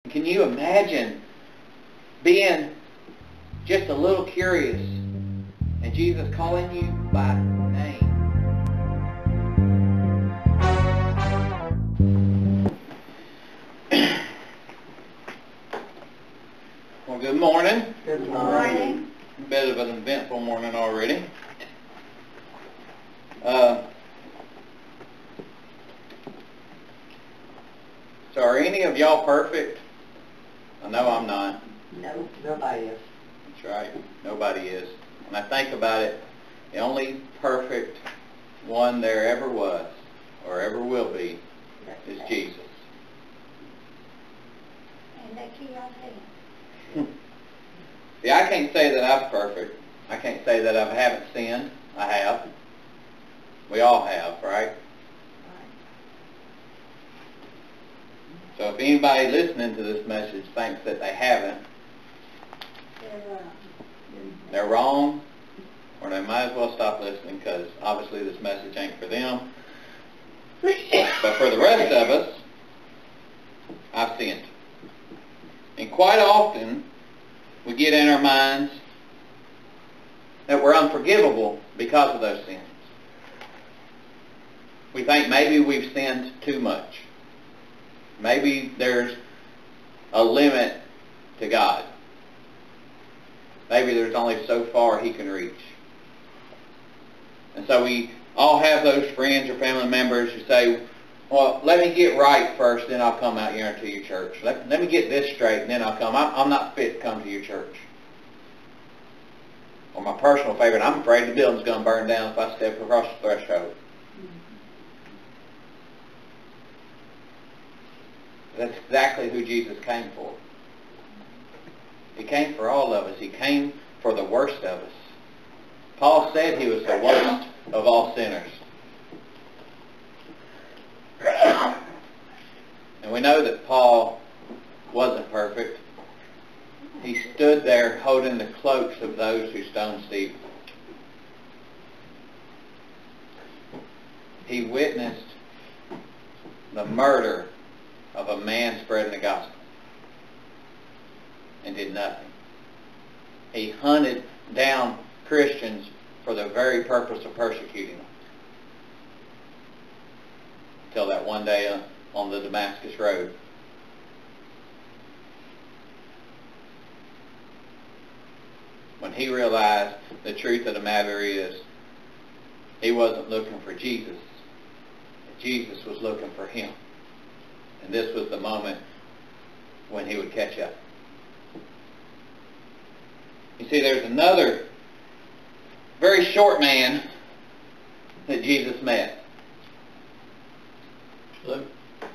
Can you imagine being just a little curious and Jesus calling you by name? Well, good morning. Good morning. A bit of an eventful morning already. So are any of y'all perfect? I know I'm not. No, nobody is. That's right. Nobody is. When I think about it, the only perfect one there ever was, or ever will be, is Jesus. And they keep on saying. See, I can't say that I'm perfect. I can't say that I haven't sinned. I have. We all have, right? So if anybody listening to this message thinks that they haven't, they're wrong, or they might as well stop listening, because obviously this message ain't for them. But for the rest of us, I've sinned. And quite often, we get in our minds that we're unforgivable because of those sins. We think maybe we've sinned too much. Maybe there's a limit to God. Maybe there's only so far He can reach. And so we all have those friends or family members who say, well, let me get right first, then I'll come out here into your church. Let me get this straight, and then I'll come. I'm not fit to come to your church. Or my personal favorite, I'm afraid the building's going to burn down if I step across the threshold. That's exactly who Jesus came for. He came for all of us. He came for the worst of us. Paul said He was the worst of all sinners. And we know that Paul wasn't perfect. He stood there holding the cloaks of those who stoned Stephen. He witnessed the murder of a man spreading the gospel and did nothing. He hunted down Christians for the very purpose of persecuting them. Until that one day on the Damascus Road. When he realized the truth of the matter is, he wasn't looking for Jesus. Jesus was looking for him. And this was the moment when he would catch up. You see, there's another very short man that Jesus met.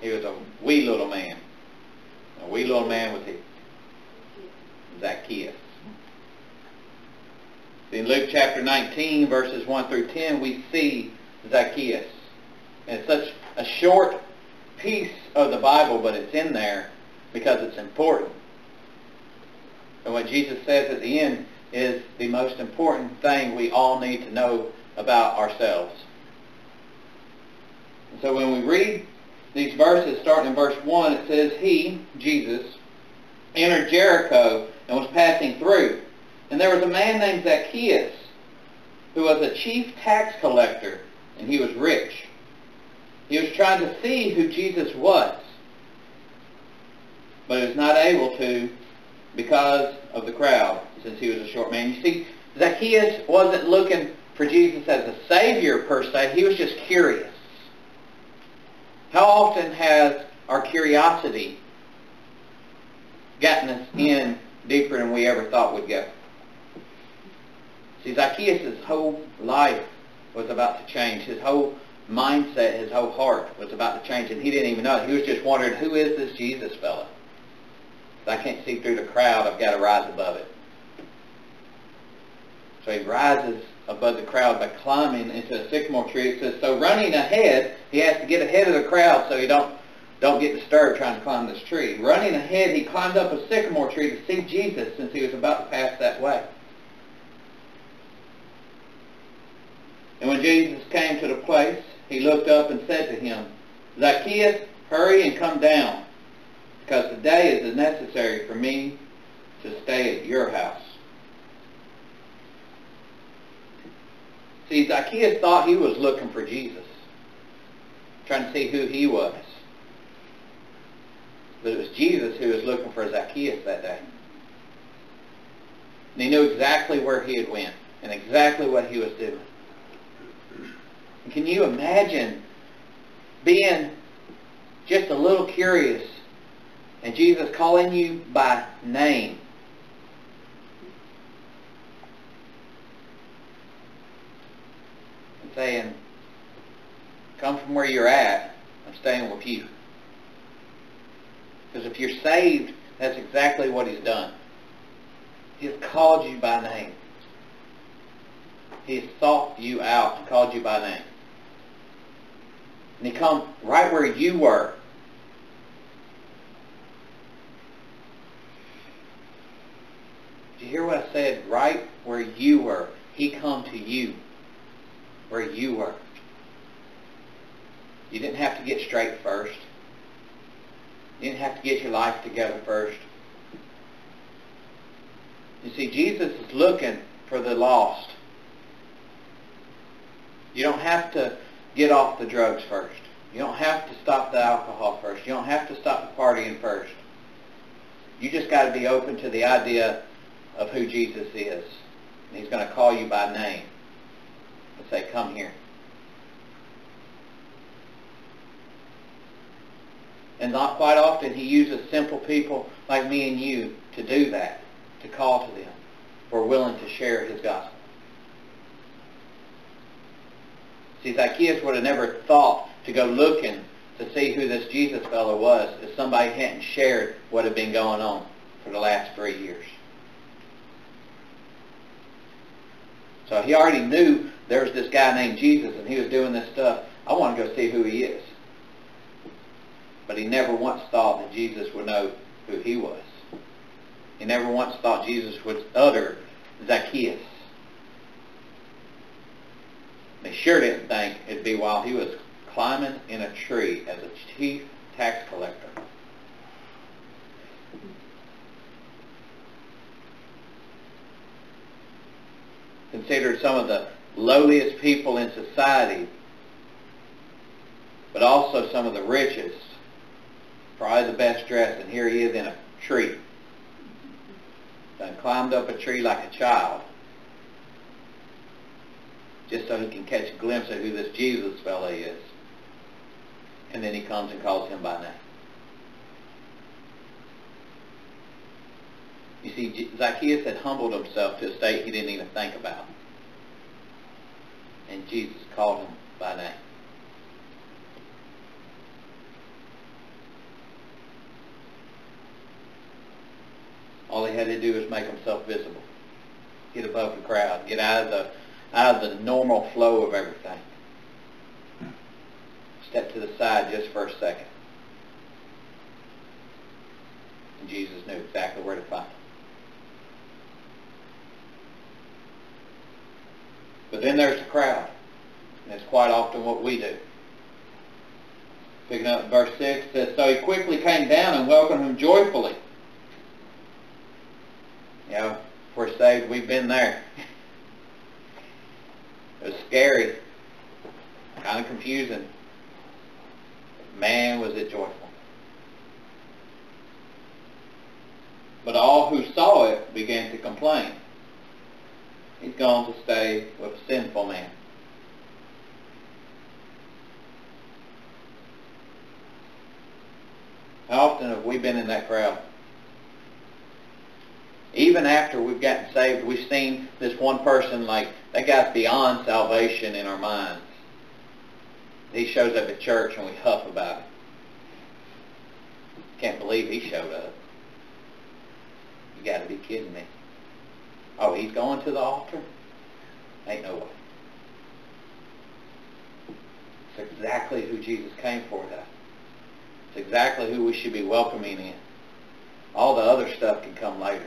He was a wee little man. A wee little man was he. Zacchaeus. In Luke chapter 19, verses 1 through 10, we see Zacchaeus. And it's such a short piece of the Bible, but it's in there because it's important. And what Jesus says at the end is the most important thing we all need to know about ourselves. And so when we read these verses, starting in verse 1, it says, He, Jesus, entered Jericho and was passing through. And there was a man named Zacchaeus, who was a chief tax collector, and he was rich. He was trying to see who Jesus was, but he was not able to because of the crowd, since he was a short man. You see, Zacchaeus wasn't looking for Jesus as a Savior per se. He was just curious. How often has our curiosity gotten us in deeper than we ever thought we'd go? See, Zacchaeus' whole life was about to change. His whole mindset, his whole heart was about to change, and he didn't even know it. He was just wondering, who is this Jesus fella? If I can't see through the crowd, I've got to rise above it. So he rises above the crowd by climbing into a sycamore tree. It says, so running ahead, he has to get ahead of the crowd so he don't get disturbed trying to climb this tree. Running ahead, he climbed up a sycamore tree to see Jesus since he was about to pass that way. And when Jesus came to the place, he looked up and said to him, Zacchaeus, hurry and come down, because today is necessary for me to stay at your house. See, Zacchaeus thought he was looking for Jesus, trying to see who he was. But it was Jesus who was looking for Zacchaeus that day. And he knew exactly where he had went and exactly what he was doing. And can you imagine being just a little curious and Jesus calling you by name? And saying, come from where you're at, I'm staying with you. Because if you're saved, that's exactly what He's done. He has called you by name. He has sought you out and called you by name. And He come right where you were. Did you hear what I said? Right where you were. He come to you where you were. You didn't have to get straight first. You didn't have to get your life together first. You see, Jesus is looking for the lost. You don't have to get off the drugs first. You don't have to stop the alcohol first. You don't have to stop the partying first. You just got to be open to the idea of who Jesus is. And He's going to call you by name and say, come here. And not quite often He uses simple people like me and you to do that, to call to them. We're willing to share His gospel. See, Zacchaeus would have never thought to go looking to see who this Jesus fellow was if somebody hadn't shared what had been going on for the last 3 years. So he already knew there was this guy named Jesus and he was doing this stuff. I want to go see who he is. But he never once thought that Jesus would know who he was. He never once thought Jesus would utter Zacchaeus. They sure didn't think it'd be while he was climbing in a tree as a chief tax collector. Considered some of the lowliest people in society, but also some of the richest, probably the best dressed, and here he is in a tree. Done climbed up a tree like a child, just so he can catch a glimpse of who this Jesus fellow is. And then he comes and calls him by name. You see, Zacchaeus had humbled himself to a state he didn't even think about. And Jesus called him by name. All he had to do was make himself visible. Get above the crowd. Get out of the normal flow of everything. Step to the side just for a second. And Jesus knew exactly where to find him. But then there's the crowd. And it's quite often what we do. Picking up in verse 6, it says, so he quickly came down and welcomed him joyfully. You know, if we're saved, we've been there. It was scary. Kind of confusing. Man, was it joyful. But all who saw it began to complain. He's gone to stay with a sinful man. How often have we been in that crowd? Even after we've gotten saved, we've seen this one person like, that guy's beyond salvation in our minds. He shows up at church and we huff about it. Can't believe he showed up. You got to be kidding me. Oh, he's going to the altar? Ain't no way. It's exactly who Jesus came for, though. It's exactly who we should be welcoming in. All the other stuff can come later.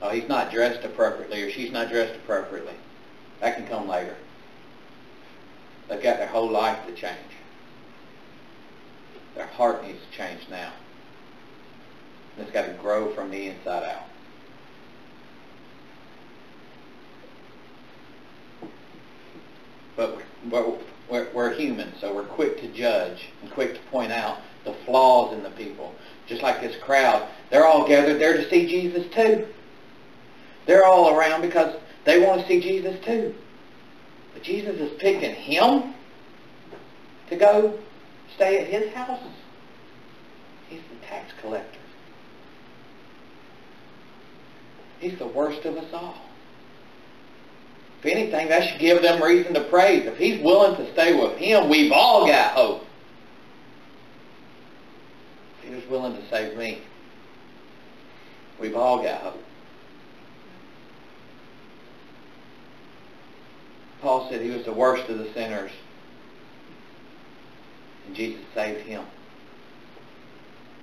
Oh, he's not dressed appropriately or she's not dressed appropriately. That can come later. They've got their whole life to change. Their heart needs to change now. And it's got to grow from the inside out. But we're human, so we're quick to judge and quick to point out the flaws in the people. Just like this crowd, they're all gathered there to see Jesus too. They're all around because they want to see Jesus too. But Jesus is picking him to go stay at his house. He's the tax collector. He's the worst of us all. If anything, that should give them reason to praise. If he's willing to stay with him, we've all got hope. If he was willing to save me, we've all got hope. Paul said he was the worst of the sinners, and Jesus saved him.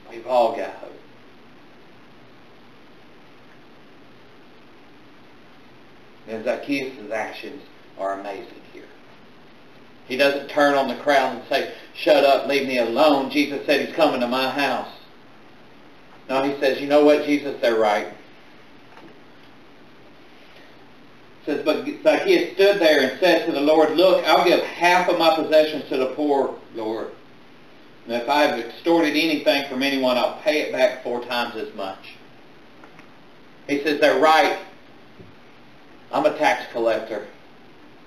We've all got hope. And Zacchaeus' actions are amazing here. He doesn't turn on the crowd and say, "Shut up, leave me alone." Jesus said he's coming to my house. No, he says, "You know what, Jesus, they're right." It says, "But Zacchaeus stood there and said to the Lord, 'Look, I'll give half of my possessions to the poor, Lord. And if I have extorted anything from anyone, I'll pay it back 4 times as much.'" He says, "They're right. I'm a tax collector.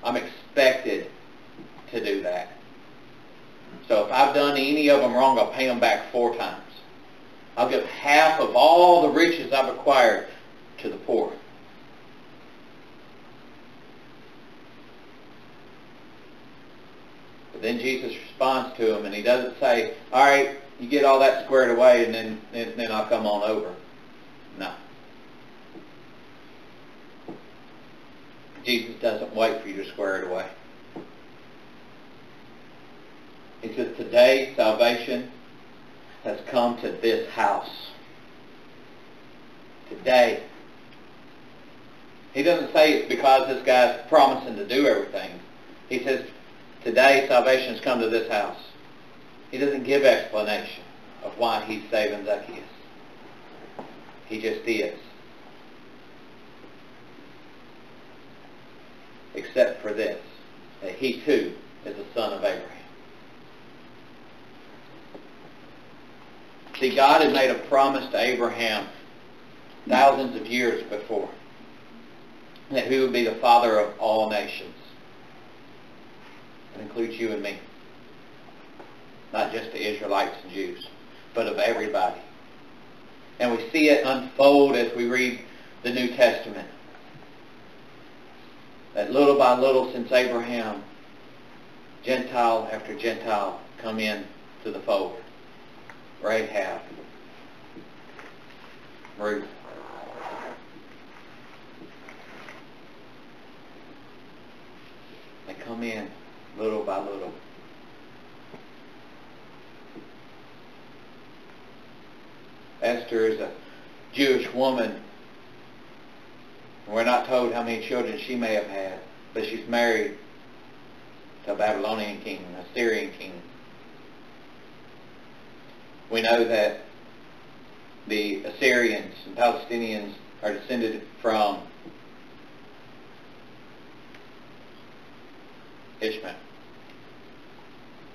I'm expected to do that. So if I've done any of them wrong, I'll pay them back 4 times. I'll give half of all the riches I've acquired to the poor." But then Jesus responds to him, and he doesn't say, "All right, you get all that squared away, and then I'll come on over." No. Jesus doesn't wait for you to square it away. He says, "Today salvation has come to this house." Today. He doesn't say it's because this guy's promising to do everything. He says, "Today salvation has come to this house." He doesn't give explanation of why he's saving Zacchaeus. He just is. Except for this, that he too is a son of Abraham. See, God had made a promise to Abraham thousands of years before, that he would be the father of all nations. That includes you and me. Not just the Israelites and Jews, but of everybody. And we see it unfold as we read the New Testament. That little by little since Abraham, Gentile after Gentile come in to the fold. Rahab, Ruth, they come in little by little. Esther is a Jewish woman. We're not told how many children she may have had, but she's married to a Babylonian king, an Assyrian king. We know that the Assyrians and Palestinians are descended from Ishmael,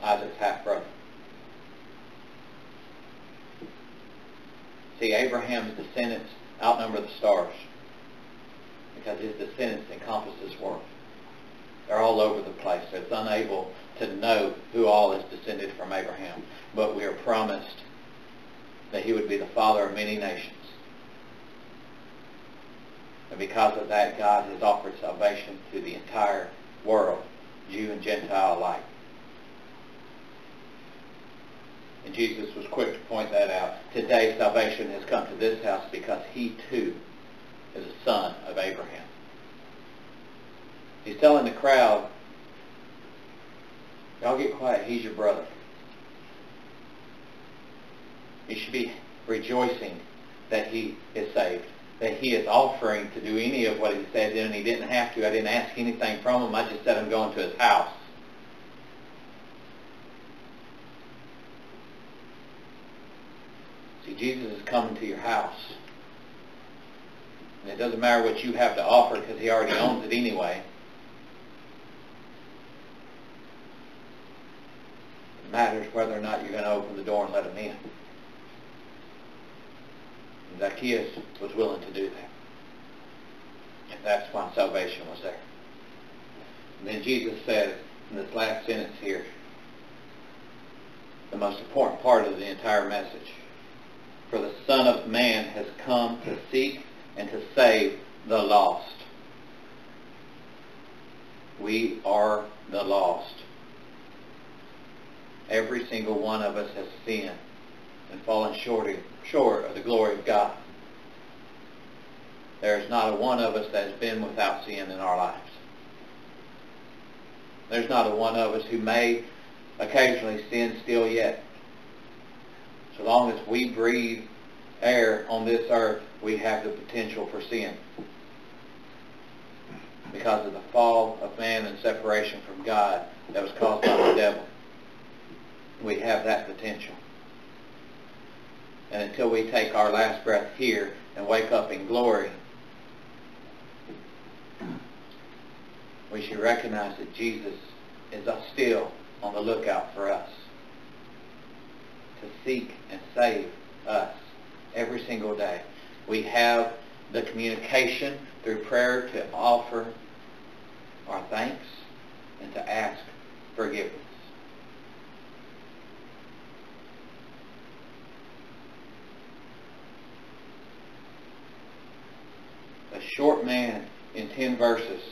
Isaac's half-brother. See, Abraham's descendants outnumber the stars, because his descendants encompass this world. They're all over the place, so it's unable to know who all is descended from Abraham. But we are promised that he would be the father of many nations. And because of that, God has offered salvation to the entire world, Jew and Gentile alike. And Jesus was quick to point that out. Today salvation has come to this house because he too is a son of Abraham. He's telling the crowd, y'all get quiet, he's your brother. You should be rejoicing that he is saved, that he is offering to do any of what he said, and he didn't have to. I didn't ask anything from him. I just said I'm going to his house. See, Jesus is coming to your house. And it doesn't matter what you have to offer because he already owns it anyway. It matters whether or not you're going to open the door and let him in. And Zacchaeus was willing to do that. And that's why salvation was there. And then Jesus said in this last sentence here, the most important part of the entire message. For the Son of Man has come to seek and to save the lost. We are the lost. Every single one of us has sinned and fallen short of the glory of God. There's not a one of us that has been without sin in our lives. There's not a one of us who may occasionally sin still yet. So long as we breathe air on this earth, we have the potential for sin. Because of the fall of man and separation from God that was caused by the devil. We have that potential. And until we take our last breath here and wake up in glory, we should recognize that Jesus is still on the lookout for us to seek and save us every single day. We have the communication through prayer to offer our thanks and to ask forgiveness. A short man in 10 verses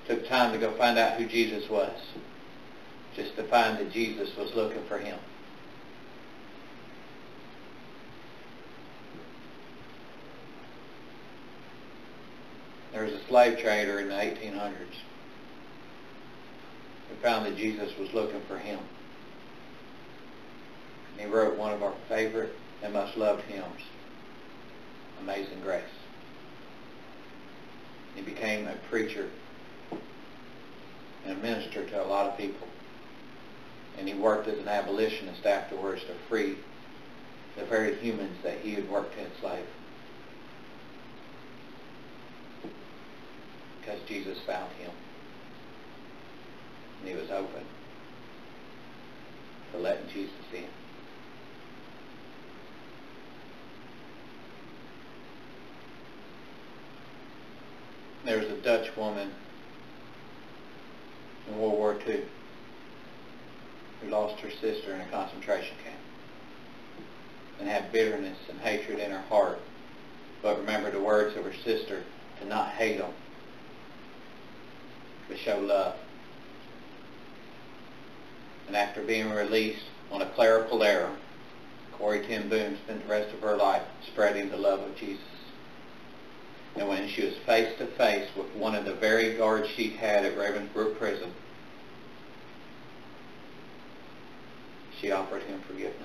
took time to go find out who Jesus was, just to find that Jesus was looking for him. There was a slave trader in the 1800s who found that Jesus was looking for him. And he wrote one of our favorite and most loved hymns, Amazing Grace. He became a preacher and a minister to a lot of people. And he worked as an abolitionist afterwards to free the very humans that he had worked to enslave. Because Jesus found him. And he was open to letting Jesus in. There was a Dutch woman in World War II who lost her sister in a concentration camp and had bitterness and hatred in her heart, but remembered the words of her sister to not hate them, but show love. And after being released on a clerical error, Corrie ten Boom spent the rest of her life spreading the love of Jesus. And when she was face to face with one of the very guards she had at Ravensbrück prison, she offered him forgiveness.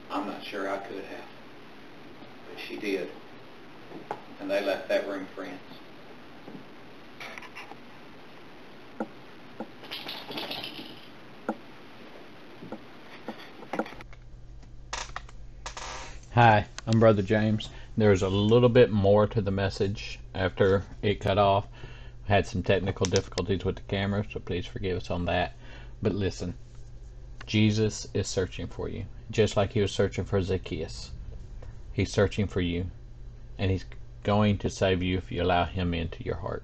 I'm not sure I could have, but she did. And they left that room friends. Hi, I'm Brother James. There's a little bit more to the message after it cut off. I had some technical difficulties with the camera, so please forgive us on that. But listen, Jesus is searching for you, just like he was searching for Zacchaeus. He's searching for you, and he's going to save you if you allow him into your heart.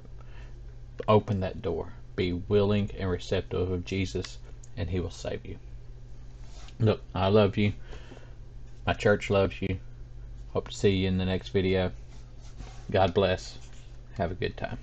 Open that door. Be willing and receptive of Jesus, and he will save you. Look, I love you. My church loves you. Hope to see you in the next video. God bless. Have a good time.